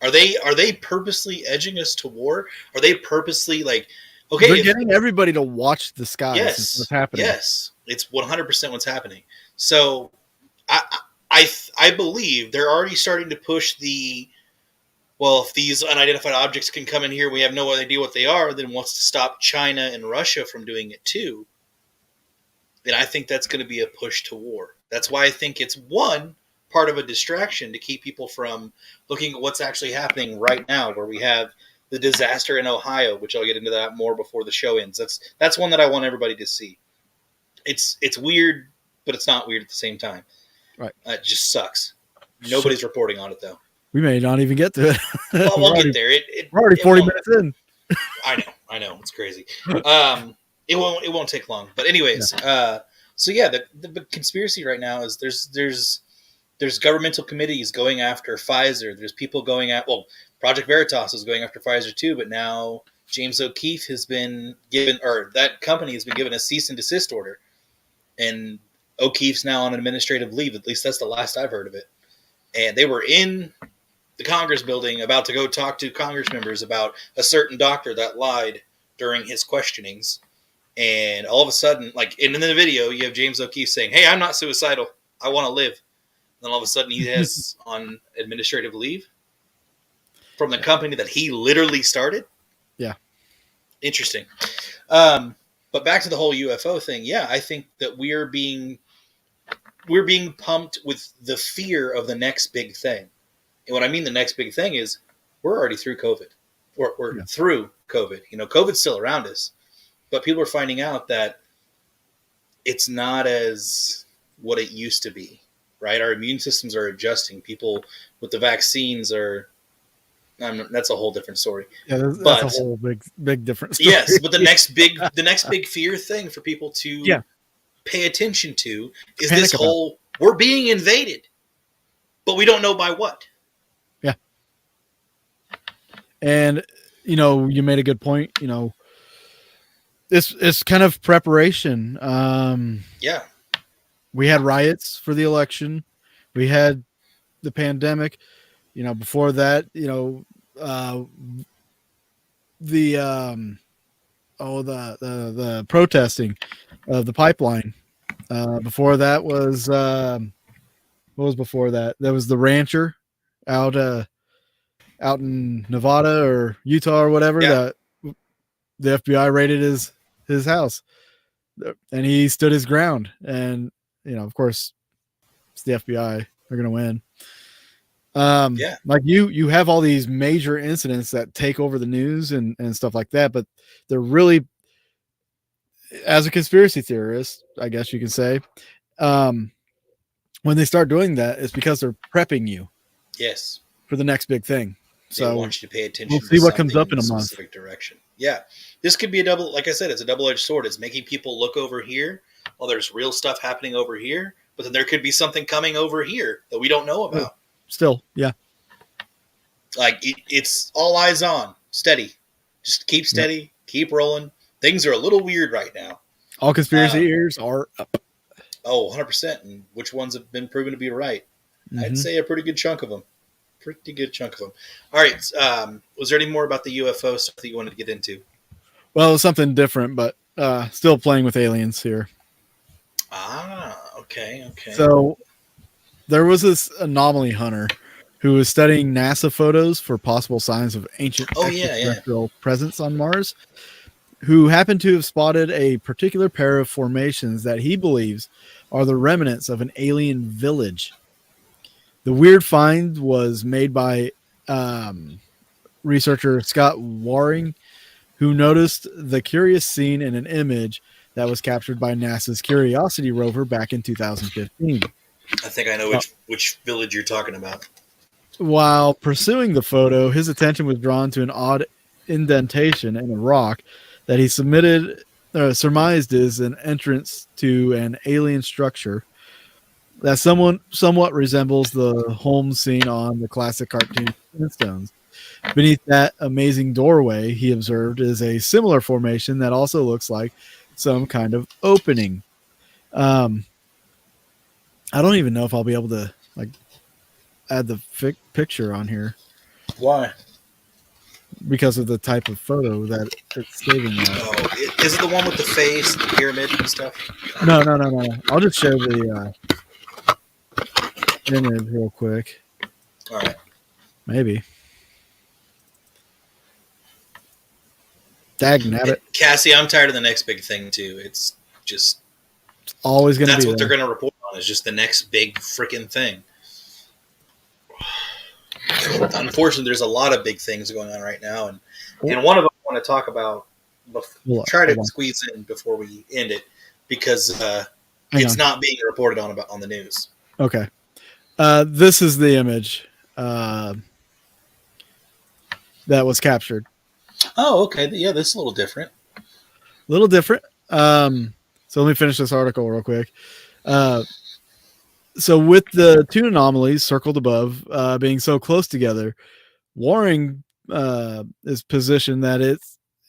Are they purposely edging us to war? Are they purposely they're getting everybody to watch the skies? Yes, what's happening? Yes, it's 100% what's happening. So, I believe they're already starting to push if these unidentified objects can come in here, we have no idea what they are, then wants to stop China and Russia from doing it too. And I think that's going to be a push to war. That's why I think it's one part of a distraction to keep people from looking at what's actually happening right now, where we have the disaster in Ohio, which I'll get into that more before the show ends. That's one that I want everybody to see. It's weird, but it's not weird at the same time. Right. It just sucks. Nobody's reporting on it, though. We may not even get to it. Well, we'll get there. We're already 40 minutes in. I know. It's crazy. It won't take long. But anyways, the conspiracy right now is there's governmental committees going after Pfizer. There's people going at Project Veritas is going after Pfizer too, but now James O'Keefe has been given, or that company has been given, a cease and desist order, and O'Keefe's now on administrative leave. At least that's the last I've heard of it. And they were in the Congress building about to go talk to Congress members about a certain doctor that lied during his questionings. And all of a sudden, in the video, you have James O'Keefe saying, "Hey, I'm not suicidal. I want to live." And then all of a sudden he is on administrative leave from the company that he literally started. Yeah. Interesting. But back to the whole UFO thing. Yeah, I think that we're being pumped with the fear of the next big thing. And what I mean the next big thing is we're already through COVID. We're through COVID. COVID's still around us. But people are finding out that it's not as what it used to be, right? Our immune systems are adjusting. People with the vaccines are that's a whole different story. Yeah, that's a whole big different story. Yes, but the next big fear thing for people to pay attention to is this whole we're being invaded, but we don't know by what. Yeah. And you made a good point. It's kind of preparation. We had riots for the election. We had the pandemic. Before that, the protesting of the pipeline. Before that was what was before that? There was the rancher out in Nevada or Utah or whatever that the FBI raided his house, and he stood his ground. And of course, it's the FBI. They're gonna win. Like you have all these major incidents that take over the news and stuff like that, but they're really, as a conspiracy theorist, I guess you can say, when they start doing that, it's because they're prepping you. Yes. For the next big thing. So they want you to pay attention. We'll see what comes up in a month. Specific direction. Yeah. This could be like I said, it's a double-edged sword. It's making people look over here while there's real stuff happening over here, but then there could be something coming over here that we don't know about. Still, yeah. It's all eyes on, steady. Just keep steady, keep rolling. things are a little weird right now. All conspiracy ears are up. Oh, 100%. And which ones have been proven to be right? Mm-hmm. I'd say a pretty good chunk of them. Pretty good chunk of them. All right. Was there any more about the UFO stuff that you wanted to get into? Well, it's something different, but still playing with aliens here. Okay. So there was this anomaly hunter who was studying NASA photos for possible signs of ancient extraterrestrial presence on Mars, who happened to have spotted a particular pair of formations that he believes are the remnants of an alien village. The weird find was made by researcher Scott Waring, who noticed the curious scene in an image that was captured by NASA's Curiosity rover back in 2015. I think I know which village you're talking about. While pursuing the photo, his attention was drawn to an odd indentation in a rock that he surmised is an entrance to an alien structure that somewhat resembles the home scene on the classic cartoon Flintstones. Beneath that amazing doorway, he observed, is a similar formation that also looks like some kind of opening. I don't even know if I'll be able to add the picture on here. Why? Because of the type of photo that it's saving as. Oh, is it the one with the face, the pyramid and stuff? No. I'll just share the image real quick. All right. Maybe. Dagnabbit. Cassie, I'm tired of the next big thing too. It's just always going to be. That's what they're going to report on. Is just the next big freaking thing. Unfortunately, there's a lot of big things going on right now, and one of them I want to talk about. Try to squeeze in before we end it, because it's not being reported on the news. Okay, this is the image that was captured. Oh, okay. Yeah, this is a little different. So let me finish this article real quick. So with the two anomalies circled above being so close together, Waring is positioned that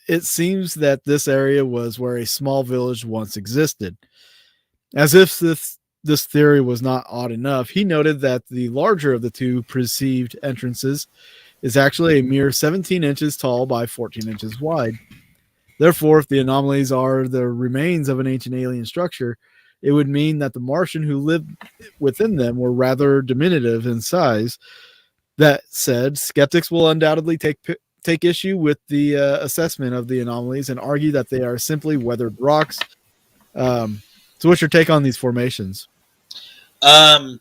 it seems that this area was where a small village once existed. As if this theory was not odd enough, he noted that the larger of the two perceived entrances is actually a mere 17 inches tall by 14 inches wide. Therefore, if the anomalies are the remains of an ancient alien structure, it would mean that the Martian who lived within them were rather diminutive in size. That said, skeptics will undoubtedly take issue with the assessment of the anomalies and argue that they are simply weathered rocks. So what's your take on these formations? They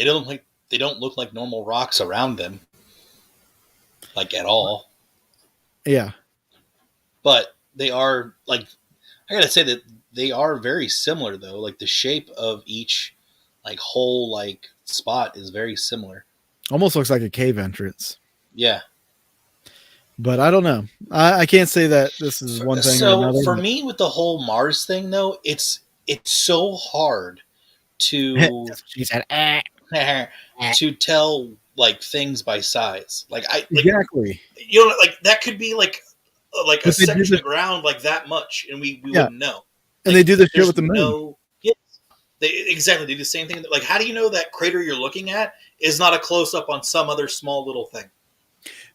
don't look like normal rocks around them, like at all. Yeah. But they are, like, I gotta say that they are very similar though. Like the shape of each whole spot is very similar. Almost looks like a cave entrance. Yeah. But I don't know. I can't say that this is one thing or another. So for me with the whole Mars thing though, it's so hard to she said to tell things by size. Exactly. That could be a section of ground that much, and we wouldn't know. And they do this shit with the moon. Yes, they do the same thing. How do you know that crater you're looking at is not a close up on some other small little thing?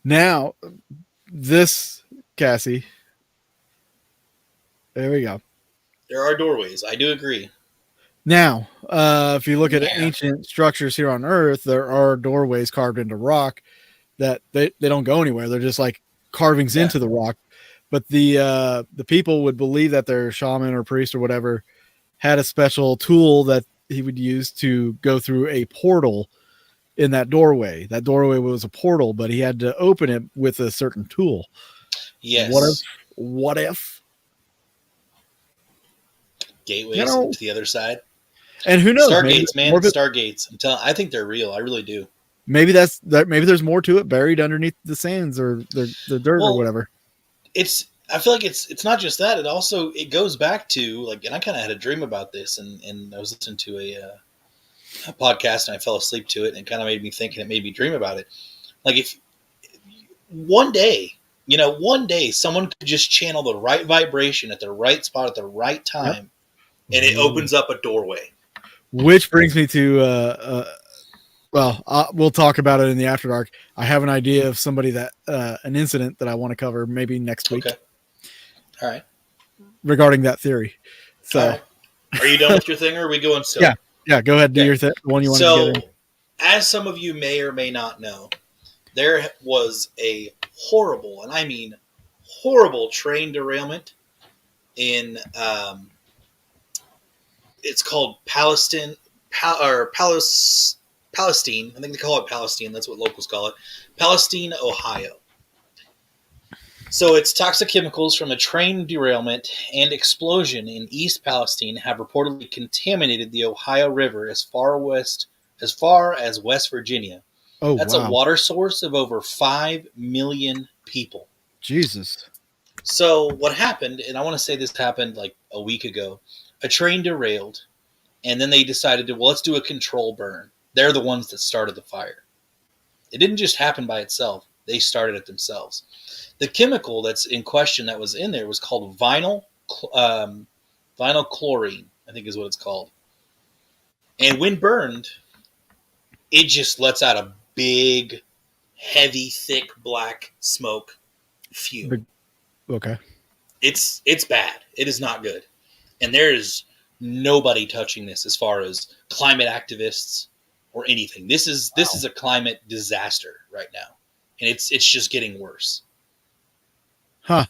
Now, this, Cassie. There we go. There are doorways. I do agree. Now, if you look at ancient structures here on Earth, there are doorways carved into rock that they don't go anywhere. They're just like carvings into the rock. But the people would believe that their shaman or priest or whatever had a special tool that he would use to go through a portal in that doorway. That doorway was a portal, but he had to open it with a certain tool. Yes. What if? Gateways to the other side. And who knows? Stargates, man. Stargates. I think they're real. I really do. Maybe maybe there's more to it buried underneath the sands or the dirt or whatever. I feel like it's not just that. It goes back to and I kind of had a dream about this, and I was listening to a podcast and I fell asleep to it, and it kind of made me think, and it made me dream about it. If one day one day someone could just channel the right vibration at the right spot at the right time, and it opens up a doorway. Which brings me to, we'll talk about it in the After Dark. I have an idea of somebody that, an incident that I want to cover maybe next week. Okay. All right. Regarding that theory. So, right. Are you done with your thing, or are we going still? Yeah. Go ahead. Do your thing. The one you want to get in. As some of you may or may not know, there was a horrible, and I mean horrible, train derailment in it's called Palestine. I think they call it Palestine. That's what locals call it. Palestine, Ohio. So it's toxic chemicals from a train derailment and explosion in East Palestine have reportedly contaminated the Ohio River as far as West Virginia. Oh, that's a water source of over 5 million people. Jesus. So what happened, and I want to say this happened like a week ago, a train derailed, and then they decided to, let's do a control burn. They're the ones that started the fire. It didn't just happen by itself. They started it themselves. The chemical that's in question that was in there was called vinyl chlorine, I think is what it's called. And when burned, it just lets out a big, heavy, thick, black smoke fume. Okay. It's bad. It is not good. And there is nobody touching this as far as climate activists or anything. This is a climate disaster right now. And it's just getting worse. Huh.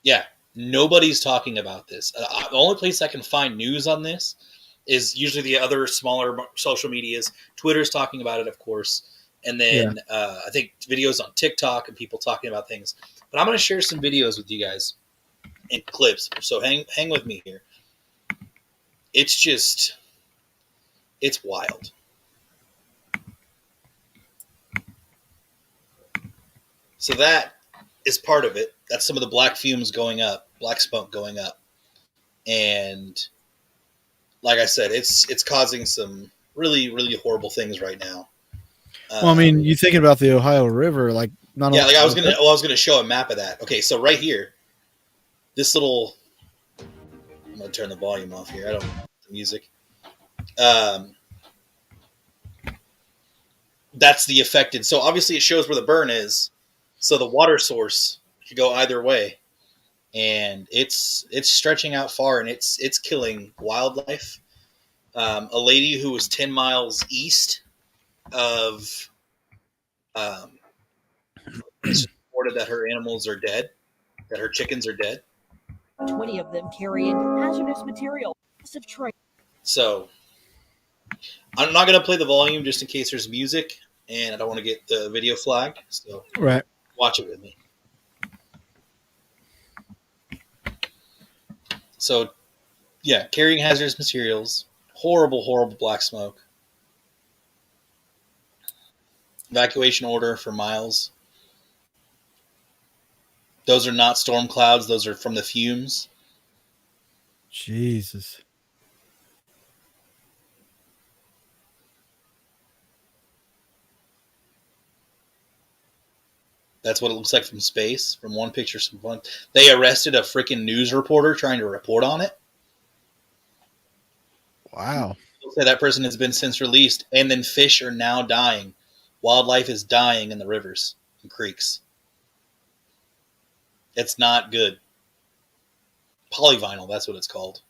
Yeah. Nobody's talking about this. The only place I can find news on this is usually the other smaller social medias. Twitter's talking about it, of course. And then I think videos on TikTok and people talking about things. But I'm going to share some videos with you guys and clips. So hang with me here. It's wild. So that is part of it. That's some of the black fumes going up, black smoke going up. And like I said, it's causing some really, really horrible things right now. Well, I mean, you thinking about the Ohio River, like not yeah, like I was gonna show a map of that. Okay, so right here, this little. I'm gonna turn the volume off here. I don't know the music. That's the affected. So obviously, it shows where the burn is. So the water source could go either way, and it's stretching out far, and it's killing wildlife. A lady who was 10 miles east of reported that her animals are dead, that her chickens are dead. 20 of them carrying hazardous material. So I'm not going to play the volume just in case there's music, and I don't want to get the video flagged. So watch it with me. So, yeah, carrying hazardous materials, horrible, horrible black smoke. Evacuation order for miles. Those are not storm clouds. Those are from the fumes. Jesus. That's what it looks like from space, from one picture. They arrested a freaking news reporter trying to report on it. Wow. Say that person has been since released, and then fish are now dying. Wildlife is dying in the rivers and creeks. It's not good. Polyvinyl, that's what it's called.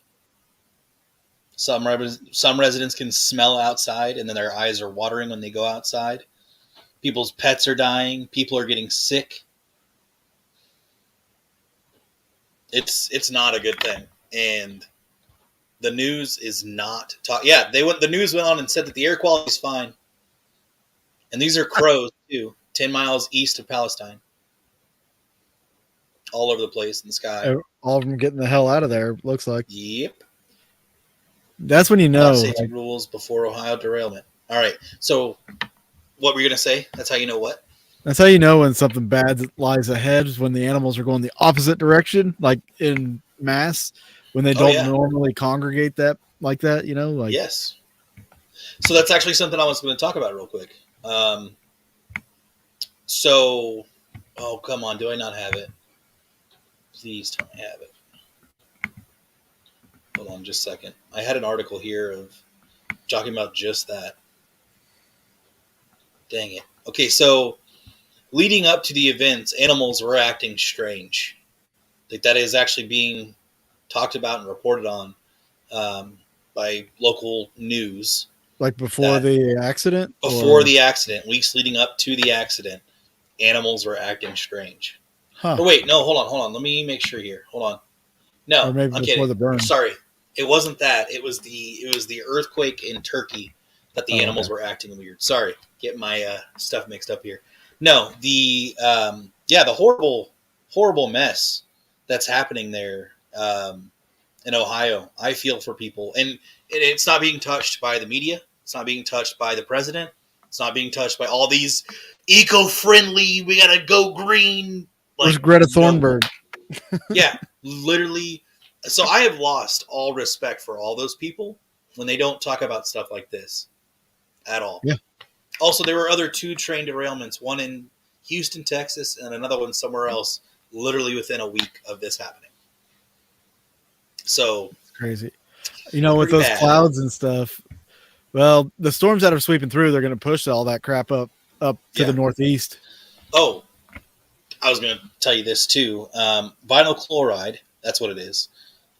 Some residents can smell outside, and then their eyes are watering when they go outside. People's pets are dying. People are getting sick. It's not a good thing. And the news is not talking. Yeah, the news went on and said that the air quality is fine. And these are crows, too, 10 miles east of Palestine. All over the place in the sky. All of them getting the hell out of there, looks like. Yep. That's when you know. Safety rules before Ohio derailment. All right. So what were you going to say? That's how you know what? That's how you know when something bad lies ahead, is when the animals are going the opposite direction, like in mass, when they don't normally congregate that like that, you know? Like yes. So that's actually something I was going to talk about real quick. So Oh, come on. Do I not have it? Please tell me I have it. Hold on just a second. I had an article here of talking about just that. Dang it. Okay, so leading up to the events, animals were acting strange. Like that is actually being talked about and reported on by local news. Like before the accident? Before the accident, weeks leading up to the accident, animals were acting strange. Huh. Or wait, no, hold on. Let me make sure here. Hold on. No, Or maybe I'm before kidding. the burn. Sorry, it wasn't that. It was the earthquake in Turkey that the animals were acting weird. Sorry, get my stuff mixed up here. No, the horrible mess that's happening there in Ohio. I feel for people, and it's not being touched by the media. It's not being touched by the president. It's not being touched by all these eco-friendly. We gotta go green. Where's Greta Thunberg? Yeah, literally. So I have lost all respect for all those people when they don't talk about stuff like this at all. Yeah. Also, there were other 2 train derailments, one in Houston, Texas, and another one somewhere else, literally within a week of this happening. So it's crazy. You know, with those clouds and stuff, well, the storms that are sweeping through, they're going to push all that crap up to the northeast. Oh, I was going to tell you this too. Vinyl chloride, that's what it is,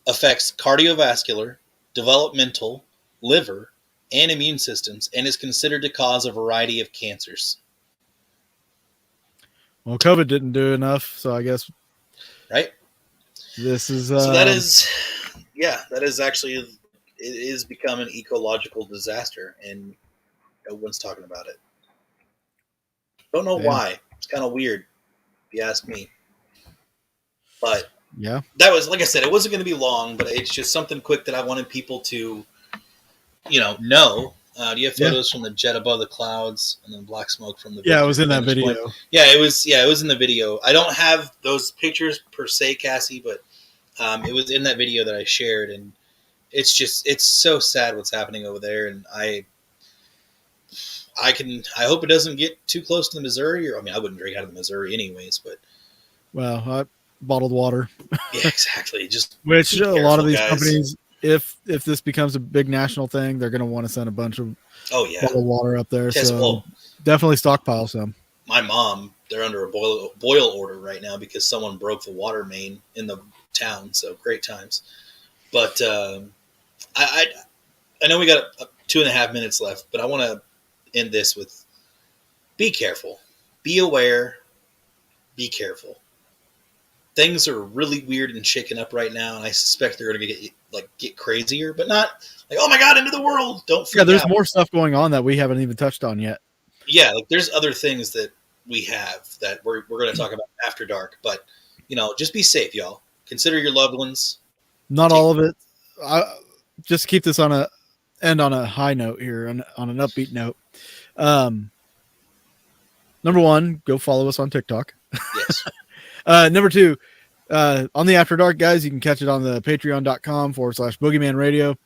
affects cardiovascular, developmental, liver, and immune systems, and is considered to cause a variety of cancers. Well, COVID didn't do enough, so I guess right. This is so that is actually, it is become an ecological disaster, and no one's talking about it. Don't know why. It's kind of weird, if you ask me. But yeah, that was, like I said, it wasn't going to be long, but it's just something quick that I wanted people to, know. Do you have photos from the jet above the clouds and then black smoke from the? Yeah, it was in that video. Yeah, it was in the video. I don't have those pictures per se, Cassie, but it was in that video that I shared, and it's so sad what's happening over there, and I hope it doesn't get too close to the Missouri, or I wouldn't drink out of the Missouri anyways, but bottled water. Yeah, exactly. Just which a lot of these companies, if this becomes a big national thing, they're going to want to send a bunch of bottled water up there. So definitely stockpile some. My mom, they're under a boil order right now because someone broke the water main in the town. So great times. But I know we got 2.5 minutes left, but I want to end this with: be careful, be aware, be careful. Things are really weird and shaken up right now, and I suspect they're going to get crazier, but not like, oh my god, into the world. Don't freak out. There's more stuff going on that we haven't even touched on yet. Yeah, there's other things that we have that we're going to talk about after dark, but just be safe, y'all. Consider your loved ones. Not all of it. Just keep this on a high note here, on an upbeat note. Number 1, go follow us on TikTok. Yes. Number 2, on the After Dark, guys, you can catch it on the patreon.com/Boogeyman Radio.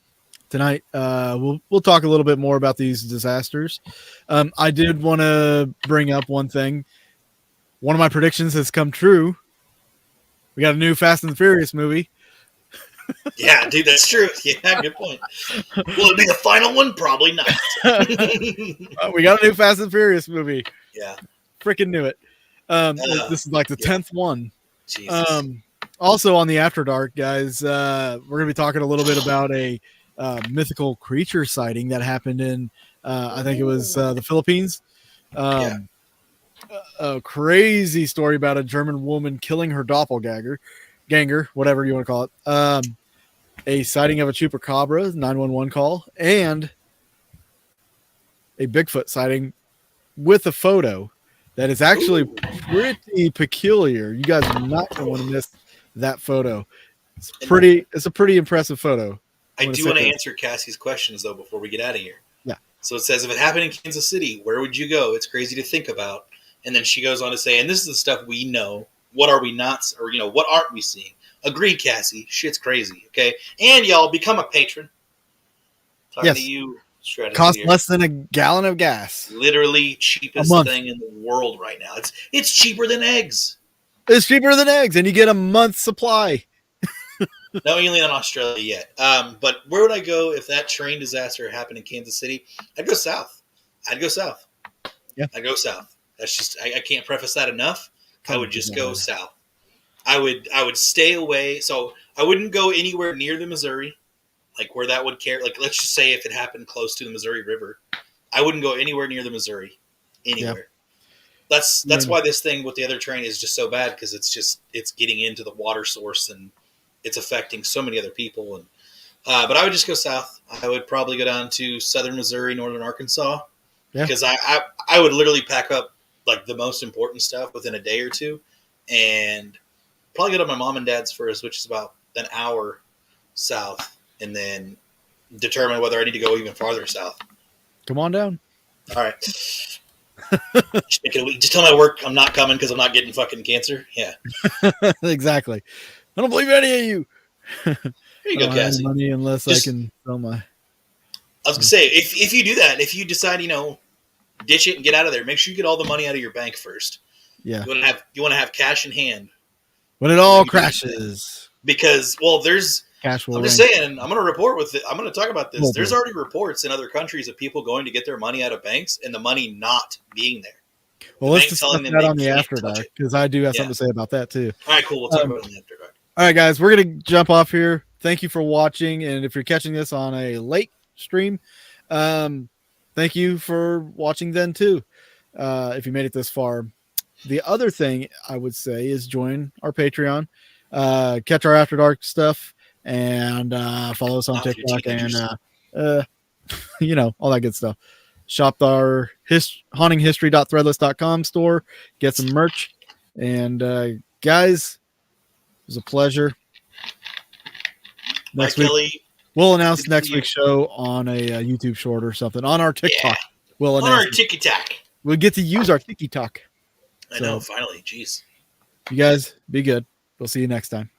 Tonight, we'll talk a little bit more about these disasters. I did want to bring up one thing. One of my predictions has come true. We got a new Fast and the Furious movie. Yeah, dude, that's true. Yeah, good point. Will it be the final one? Probably not. We got a new Fast and Furious movie. Yeah. Freaking knew it. This is like the 10th one. Jesus. Also on the After Dark, guys, we're going to be talking a little bit about a mythical creature sighting that happened in, I think it was the Philippines. A crazy story about a German woman killing her doppelganger, whatever you want to call it. A sighting of a chupacabra, 911 call, and a Bigfoot sighting with a photo that is actually pretty peculiar. You guys are not going to want to miss that photo. It's a pretty impressive photo. I do want to answer Cassie's questions, though, before we get out of here. Yeah. So it says, if it happened in Kansas City, where would you go? It's crazy to think about. And then she goes on to say, and this is the stuff we know. What are we not, or, what aren't we seeing? Agreed, Cassie. Shit's crazy, okay? And y'all, become a patron. Talking to you, Costs less than a gallon of gas. Literally cheapest thing in the world right now. It's cheaper than eggs. It's cheaper than eggs, and you get a month's supply. No alien in Australia yet. But where would I go if that train disaster happened in Kansas City? I'd go south. Yeah. I'd go south. That's just I can't preface that enough. I would just go south. I would stay away. So I wouldn't go anywhere near the Missouri, like where that would care. Like let's just say if it happened close to the Missouri River, I wouldn't go anywhere near the Missouri, anywhere. Yeah. That's why this thing with the other train is just so bad because it's getting into the water source and it's affecting so many other people. And but I would just go south. I would probably go down to southern Missouri, northern Arkansas, because I would literally pack up like the most important stuff within a day or two, and probably go to my mom and dad's first, which is about an hour south, and then determine whether I need to go even farther south. Come on down. All right. Just tell my work I'm not coming because I'm not getting fucking cancer. Yeah. Exactly. I don't believe any of you. There you go, Cassie. Money unless I can sell my. I was gonna say if you do that, if you decide ditch it and get out of there, make sure you get all the money out of your bank first. Yeah. You want to have cash in hand when it all crashes. Because there's. Cash will I'm just saying. I'm going to report with it. I'm going to talk about this. There's already reports in other countries of people going to get their money out of banks and the money not being there. Well, let's discuss that on the After Dark because I do have something to say about that too. All right, cool. We'll talk about it on the After Dark. All right, guys, we're going to jump off here. Thank you for watching. And if you're catching this on a late stream, thank you for watching then too. If you made it this far. The other thing I would say is join our Patreon, catch our After Dark stuff, and follow us on TikTok and all that good stuff. Shop our hauntinghistory.threadless.com store, get some merch, and guys, it was a pleasure. Next week we'll announce next week's show on a YouTube short or something on our TikTok. We'll announce on our TikTok. We'll get to use our TikTok. I know, finally. Jeez. You guys be good. We'll see you next time.